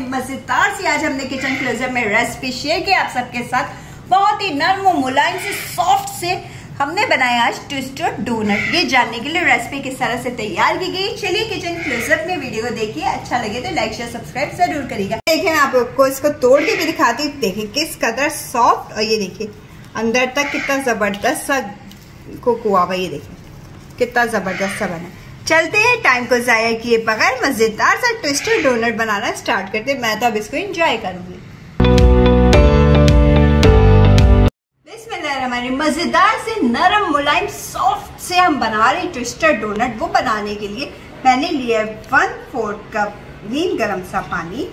मजेदार सी आज हमने किचन क्लोजअप में रेसिपी शेयर की आप सबके साथ। बहुत ही नरम और मुलायम से सॉफ्ट से हमने बनाया आज ट्विस्टेड डोनट। ये जानने के लिए रेसिपी किस तरह से तैयार की गई, चलिए किचन क्लोजअप में वीडियो को देखिए। अच्छा लगे तो लाइक शेयर सब्सक्राइब जरूर करिएगा। देखिए मैं आपको इसको तोड़ के भी दिखाती हूँ। देखिए किस कदर सॉफ्ट, और ये देखिए अंदर तक कितना जबरदस्त सा कुक हुआ हुआ। ये देखिए कितना जबरदस्त सा बना। चलते हैं, टाइम को जाया किए बगैर मजेदार सा ट्विस्टेड डोनट बनाना स्टार्ट करते हैं। मैं तो अब इसको एंजॉय करूंगी। हमारी मजेदार से नरम मुलायम सॉफ्ट से हम बना रहे ट्विस्टेड डोनट। वो बनाने के लिए मैंने लिया 1/4 कप नीम गरम सा पानी,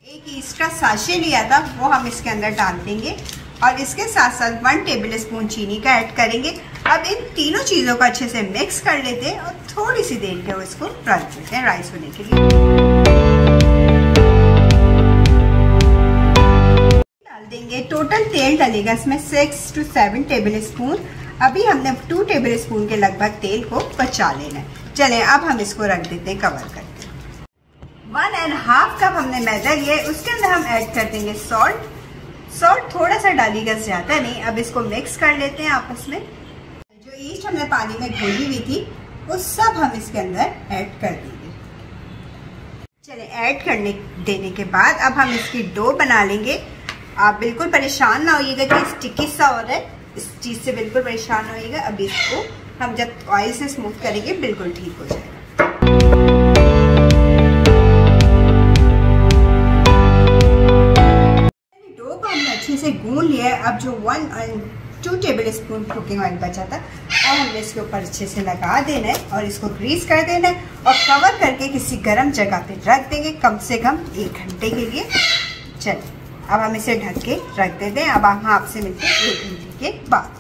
एक ईस्ट का साशे लिया था वो हम इसके अंदर डाल देंगे, और इसके साथ साथ 1 टेबल स्पून चीनी का ऐड करेंगे। अब इन तीनों चीजों को अच्छे से मिक्स कर लेते हैं और थोड़ी सी देर के इसको रख देते हैं राइस होने के लिए। डाल देंगे, टोटल तेल डलेगा इसमें 6 to 7 टेबल स्पून। अभी हमने 2 टेबल स्पून के लगभग तेल को बचा लेना है। चले अब हम इसको रख देते हैं कवर करके। 1.5 कप हमने मैदा लिया, उसके अंदर हम ऐड कर देंगे सॉल्ट थोड़ा सा डालिएगा, ज्यादा नहीं। अब इसको मिक्स कर लेते हैं आपस में। जो ईस्ट हमने पानी में घोली हुई थी वो सब हम इसके अंदर ऐड कर देंगे। चले ऐड करने देने के बाद अब हम इसकी डो बना लेंगे। आप बिल्कुल परेशान ना होइएगा कि स्टिकी सा हो रहा है, इस चीज से बिल्कुल परेशान ना होइएगा। अब इसको हम जब ऑयल से स्मूथ करेंगे बिल्कुल ठीक हो जाएगा। से गूंद लिया है। अब जो 1 और 2 टेबल स्पून कुकिंग ऑयल बचा था और हमने इसके ऊपर अच्छे से लगा देना है और इसको ग्रीस कर देना है और कवर करके किसी गर्म जगह पे रख देंगे कम से कम 1 घंटे के लिए। चलिए अब हम इसे ढक के रख देते हैं। अब हम आपसे मिलते हैं 1 घंटे के बाद।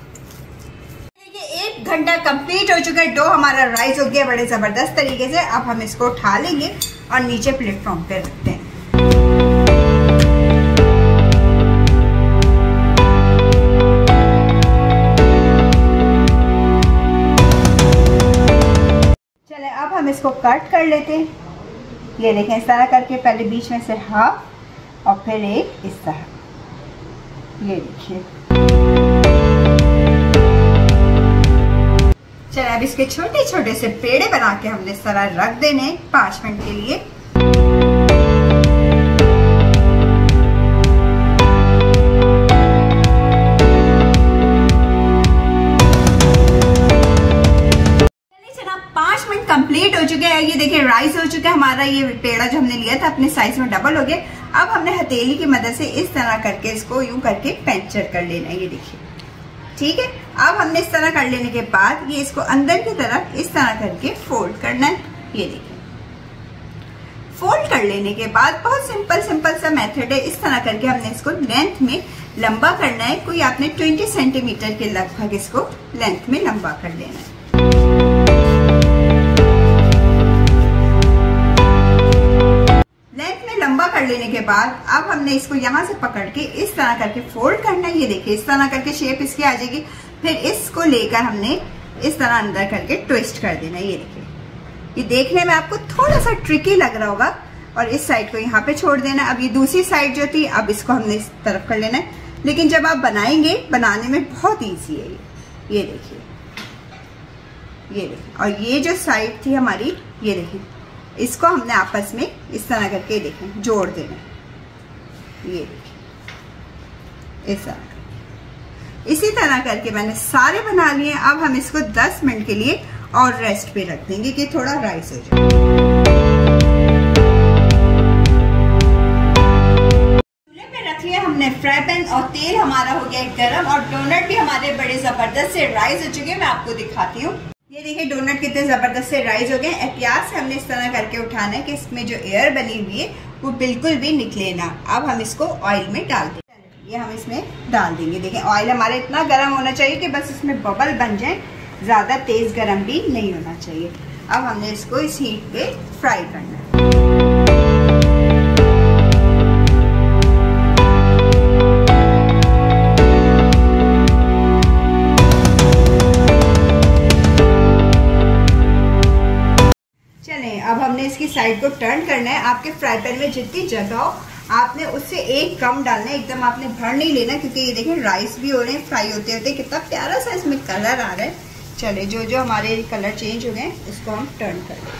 देखिए 1 घंटा कंप्लीट हो चुका है, डो हमारा राइस हो गया बड़े जबरदस्त तरीके से। अब हम इसको उठा लेंगे और नीचे प्लेटफॉर्म पे रखते हैं। अब हम इसको कट कर लेते हैं। ये देखें इस तरह करके, पहले बीच में से हाफ और फिर एक इस तरह। ये देखिए चलिए अब इसके छोटे छोटे से पेड़े बना के हमने इस तरह रख देने 5 मिनट के लिए। कंप्लीट हो चुके हैं। ये देखिए राइस हो चुका है हमारा। ये पेड़ा जो हमने लिया था अपने साइज में डबल हो गया। अब हमने हथेली की मदद से इस तरह करके इसको यूं करके पंक्चर कर लेना है। ये देखिए ठीक है। अब हमने इस तरह कर लेने के बाद ये इसको अंदर की तरफ इस तरह करके फोल्ड करना है। ये देखिए फोल्ड कर लेने के बाद बहुत सिंपल सा मेथड है। इस तरह करके हमने इसको लेंथ में लंबा करना है। कोई आपने 20 सेंटीमीटर के लगभग इसको लेंथ में लंबा कर लेना है। लंबा कर लेने के बाद अब हमने इसको यहाँ से पकड़ के इस तरह करके फोल्ड करना है। ये देखिए इस तरह करके शेप इसकी आ जाएगी। फिर इसको लेकर हमने इस तरह अंदर करके ट्विस्ट कर देना है। ये देखिए ये देखने में आपको थोड़ा सा ट्रिकी लग रहा होगा, और इस साइड को यहाँ पे छोड़ देना। अब ये दूसरी साइड जो थी अब इसको हमने इस तरफ कर लेना है। लेकिन जब आप बनाएंगे बनाने में बहुत ईजी है। ये देखिए और ये जो साइड थी हमारी, ये देखिए इसको हमने आपस में इस तरह करके देखें जोड़ देना। ये देखिए इसी तरह करके मैंने सारे बना लिए। अब हम इसको 10 मिनट के लिए और रेस्ट पे रख देंगे कि थोड़ा राइस हो जाए। चूल्हे पे रख लिया हमने फ्राई पैन और तेल हमारा हो गया गरम, और डोनट भी हमारे बड़े जबरदस्त से राइस हो चुके हैं। मैं आपको दिखाती हूँ। ये देखिए डोनट कितने जबरदस्त से राइस हो गए। एहतियात से हमने इस तरह करके उठाना है कि इसमें जो एयर बनी हुई है वो बिल्कुल भी निकले ना। अब हम इसको ऑयल में डाल देंगे। ये हम इसमें डाल देंगे। देखिए ऑयल हमारा इतना गर्म होना चाहिए कि बस इसमें बबल बन जाए, ज्यादा तेज गर्म भी नहीं होना चाहिए। अब हमने इसको इस हीट पे फ्राई करना है। अब हमने इसकी साइड को टर्न करना है। आपके फ्राई पैन में जितनी जगह हो आपने उससे एक कम डालना है, एकदम आपने भर नहीं लेना, क्योंकि ये देखें राइस भी हो रहे हैं फ्राई होते होते कितना प्यारा सा इसमें कलर आ रहा है। चले जो जो हमारे कलर चेंज हो गए इसको हम टर्न कर लें।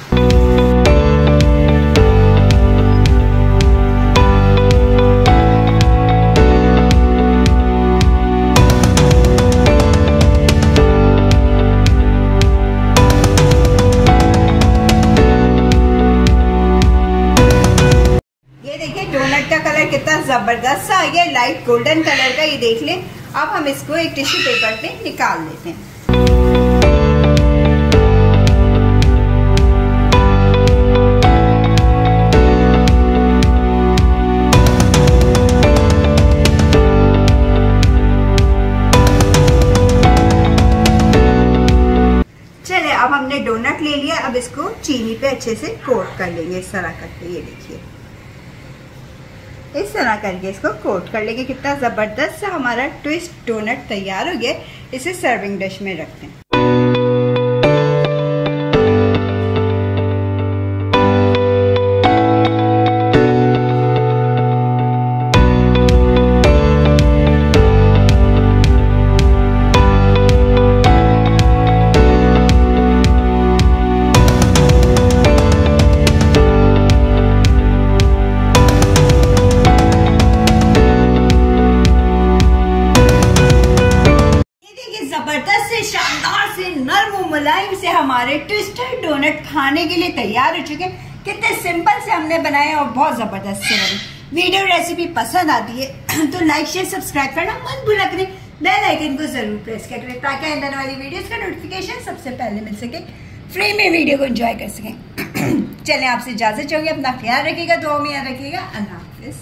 डोनट का कलर कितना जबरदस्त सा आ गया, लाइट गोल्डन कलर का, ये देख लें। अब हम इसको एक टिश्यू पेपर पे निकाल लेते हैं। चले अब हमने डोनट ले लिया, अब इसको चीनी पे अच्छे से कोट कर लेंगे इस तरह करके। ये देखिए इस तरह करके इसको कोट कर लेंगे। कितना जबरदस्त सा हमारा ट्विस्ट डोनट तैयार हो गया। इसे सर्विंग डिश में रखते हैं। जबरदस्त से शानदार से नरम मुलायम से हमारे ट्विस्टेड डोनट खाने के लिए तैयार हो चुके हैं। कितने सिंपल से हमने बनाए और बहुत जबरदस्त से बने। वीडियो रेसिपी पसंद आती है तो लाइक शेयर सब्सक्राइब करना मत भूला करें, बेल आइकन को जरूर प्रेस करें ताकि आने वाली वीडियोस का नोटिफिकेशन सबसे पहले मिल सके, फ्री में वीडियो को एंजॉय कर सकें। चलें आपसे इजाजत चाहूंगी, अपना ख्याल रखिएगा, दुआ में याद रखिएगा। अल्लाह हाफिज।